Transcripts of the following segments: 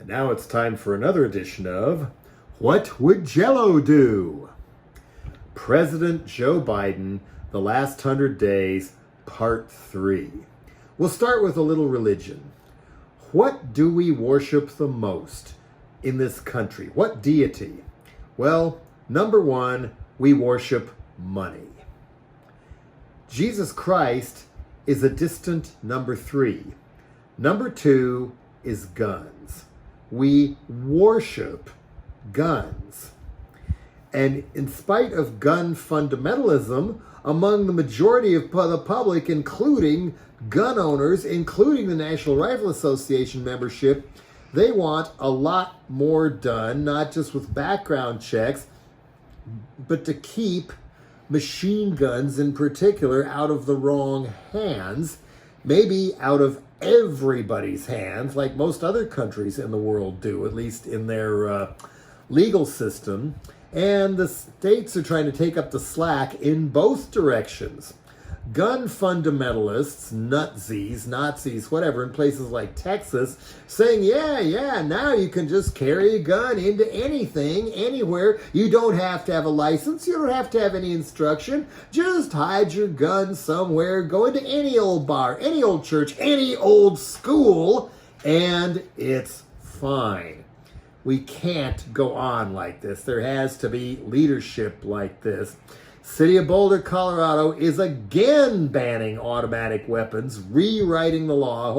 And now it's time for another edition of What Would Jello Do? President Joe Biden, the last 100 days, part 3. We'll start with a little religion. What do we worship the most in this country? What deity? Well, number one, we worship money. Jesus Christ is a distant number 3. Number 2 is guns. We worship guns. And in spite of gun fundamentalism, among the majority of the public, including gun owners, including the National Rifle Association membership, they want a lot more done, not just with background checks, but to keep machine guns in particular out of the wrong hands, maybe out of everybody's hands, like most other countries in the world do, at least in their legal system. And the states are trying to take up the slack in both directions. Gun fundamentalists, Nazis, whatever, in places like Texas, saying, yeah, now you can just carry a gun into anything, anywhere. You don't have to have a license. You don't have to have any instruction. Just hide your gun somewhere, go into any old bar, any old church, any old school, and it's fine. We can't go on like this. There has to be leadership like this. City of Boulder, Colorado is again banning automatic weapons, rewriting the law,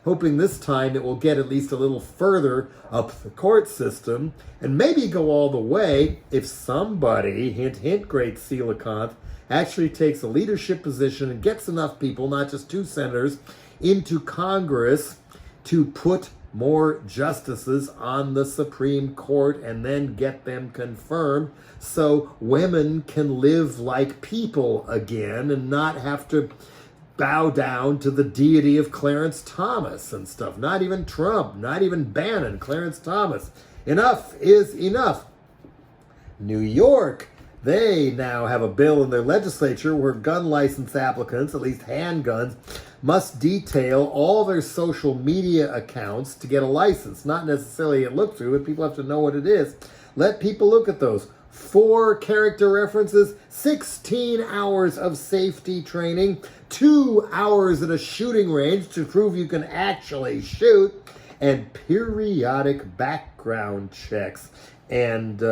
hoping this time it will get at least a little further up the court system, and maybe go all the way if somebody, hint, hint, great coelacanth, actually takes a leadership position and gets enough people, not just 2 senators, into Congress to put more justices on the Supreme Court and then get them confirmed so women can live like people again and not have to bow down to the deity of Clarence Thomas and stuff. Not even Trump, not even Bannon, Clarence Thomas. Enough is enough. New York, they now have a bill in their legislature where gun license applicants, at least handguns, must detail all their social media accounts to get a license. Not necessarily a look through, but people have to know what it is. Let people look at those. 4 character references, 16 hours of safety training, 2 hours at a shooting range to prove you can actually shoot, and periodic background checks and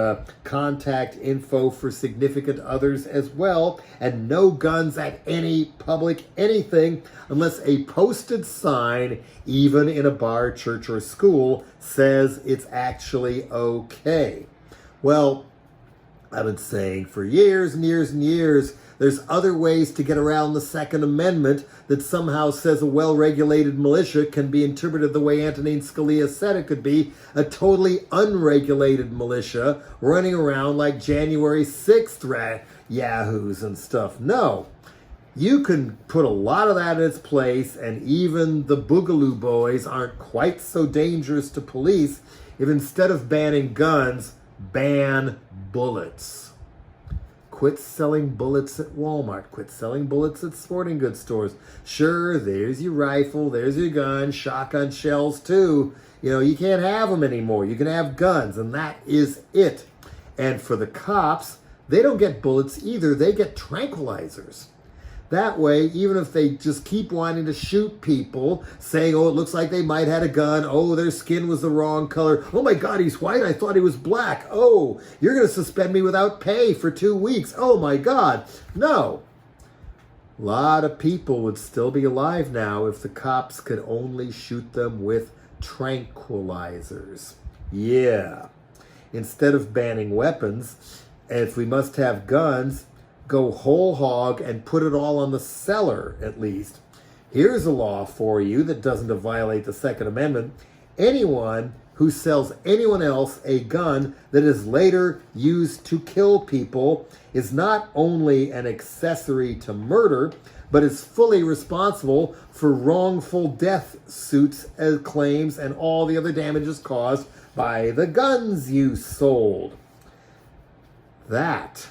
contact info for significant others as well, and no guns at any public anything unless a posted sign, even in a bar, church, or school, says it's actually okay. Well, I've been saying for years and years and years, there's other ways to get around the Second Amendment that somehow says a well-regulated militia can be interpreted the way Antonin Scalia said it could be, a totally unregulated militia running around like January 6th yahoos and stuff. No. You can put a lot of that in its place, and even the Boogaloo Boys aren't quite so dangerous to police if instead of banning guns, ban bullets. Quit selling bullets at Walmart. Quit selling bullets at sporting goods stores. Sure, there's your rifle, there's your gun, shotgun shells too. You can't have them anymore. You can have guns, and that is it. And for the cops, they don't get bullets either. They get tranquilizers. That way, even if they just keep wanting to shoot people, saying, oh, it looks like they might have had a gun. Oh, their skin was the wrong color. Oh my God, he's white. I thought he was black. Oh, you're going to suspend me without pay for 2 weeks. Oh my God. No. A lot of people would still be alive now if the cops could only shoot them with tranquilizers. Yeah. Instead of banning weapons, if we must have guns, go whole hog and put it all on the seller, at least. Here's a law for you that doesn't violate the Second Amendment. Anyone who sells anyone else a gun that is later used to kill people is not only an accessory to murder, but is fully responsible for wrongful death suits as claims and all the other damages caused by the guns you sold. That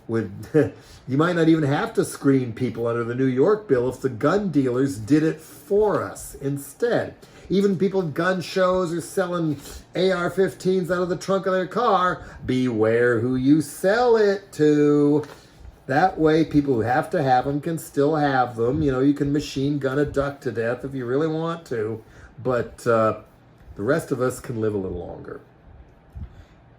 would, you might not even have to screen people under the New York bill if the gun dealers did it for us instead. Even people at gun shows are selling AR-15s out of the trunk of their car. Beware who you sell it to. That way, people who have to have them can still have them. You know, you can machine gun a duck to death if you really want to. But the rest of us can live a little longer.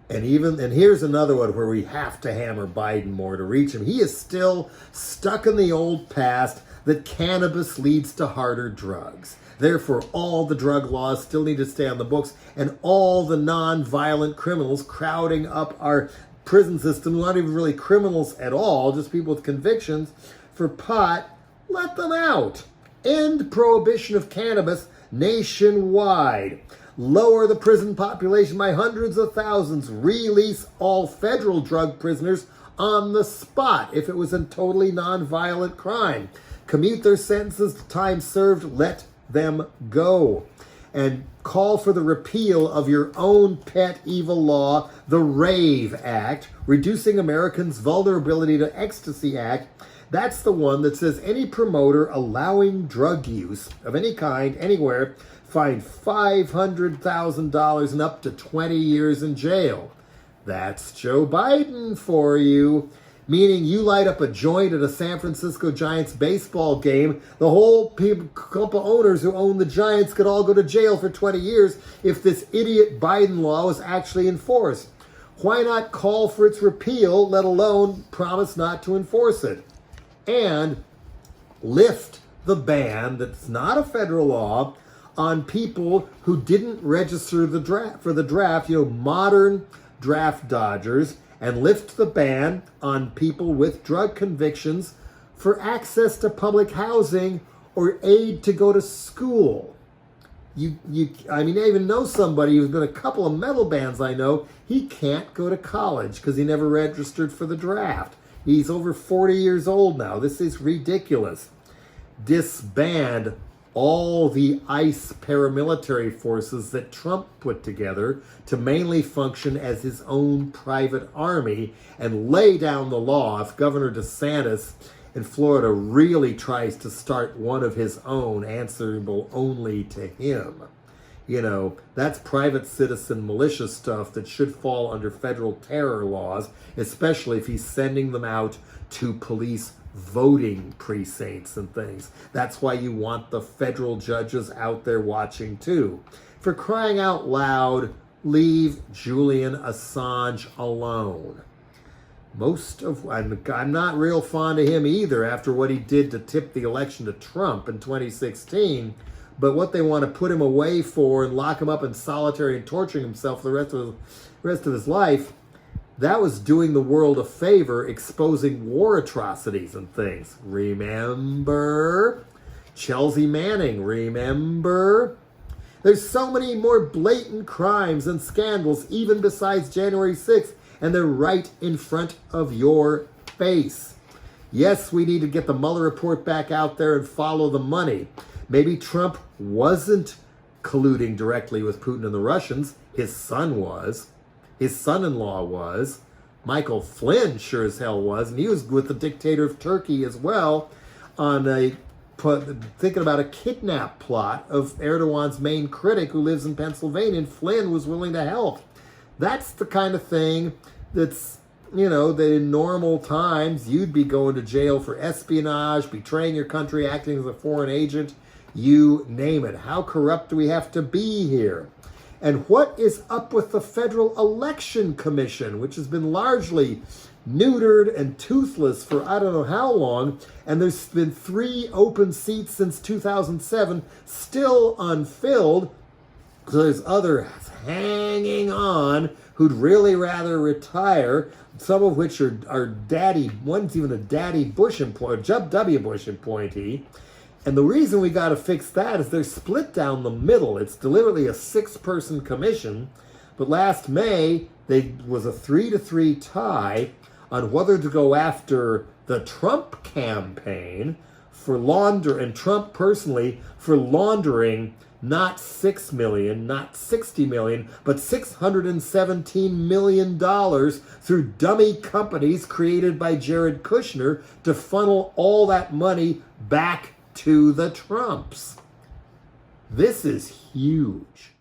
And here's another one where we have to hammer Biden more to reach him. He is still stuck in the old past that cannabis leads to harder drugs. Therefore, all the drug laws still need to stay on the books, and all the non-violent criminals crowding up our prison system, not even really criminals at all, just people with convictions for pot, let them out. End prohibition of cannabis nationwide. Lower the prison population by hundreds of thousands. Release all federal drug prisoners on the spot if it was a totally non-violent crime. Commute their sentences to time served. Let them go. And call for the repeal of your own pet evil law, the RAVE Act, Reducing Americans' Vulnerability to Ecstasy Act. That's the one that says any promoter allowing drug use of any kind, anywhere, fined $500,000 and up to 20 years in jail. That's Joe Biden for you. Meaning you light up a joint at a San Francisco Giants baseball game, the whole couple owners who own the Giants could all go to jail for 20 years if this idiot Biden law was actually enforced. Why not call for its repeal, let alone promise not to enforce it? And lift the ban that's not a federal law on people who didn't register for the draft, modern draft dodgers, and lift the ban on people with drug convictions for access to public housing or aid to go to school. I even know somebody who's been a couple of metal bands I know, he can't go to college because he never registered for the draft. He's over 40 years old now. This is ridiculous. Disband all the ICE paramilitary forces that Trump put together to mainly function as his own private army, and lay down the law if Governor DeSantis in Florida really tries to start one of his own answerable only to him. That's private citizen militia stuff that should fall under federal terror laws, especially if he's sending them out to police voting precincts and things. That's why you want the federal judges out there watching too. For crying out loud, leave Julian Assange alone. I'm not real fond of him either after what he did to tip the election to Trump in 2016. But what they want to put him away for and lock him up in solitary and torturing himself for the rest of his life, that was doing the world a favor, exposing war atrocities and things. Remember? Chelsea Manning, remember? There's so many more blatant crimes and scandals, even besides January 6th, and they're right in front of your face. Yes, we need to get the Mueller report back out there and follow the money. Maybe Trump wasn't colluding directly with Putin and the Russians. His son was. His son-in-law was. Michael Flynn sure as hell was. And he was with the dictator of Turkey as well on thinking about a kidnap plot of Erdogan's main critic who lives in Pennsylvania, and Flynn was willing to help. That's the kind of thing that's, that in normal times you'd be going to jail for espionage, betraying your country, acting as a foreign agent, you name it. How corrupt do we have to be here? And what is up with the Federal Election Commission, which has been largely neutered and toothless for I don't know how long, and there's been 3 open seats since 2007, still unfilled. So there's others hanging on who'd really rather retire, some of which are daddy, one's even a daddy Bush employee, W. Bush appointee. And the reason we got to fix that is they're split down the middle. It's deliberately a 6-person commission, but last May there was a 3-3 tie on whether to go after the Trump campaign for and Trump personally for laundering not $6 million, not $60 million, but $617 million through dummy companies created by Jared Kushner to funnel all that money back to the Trumps. This is huge.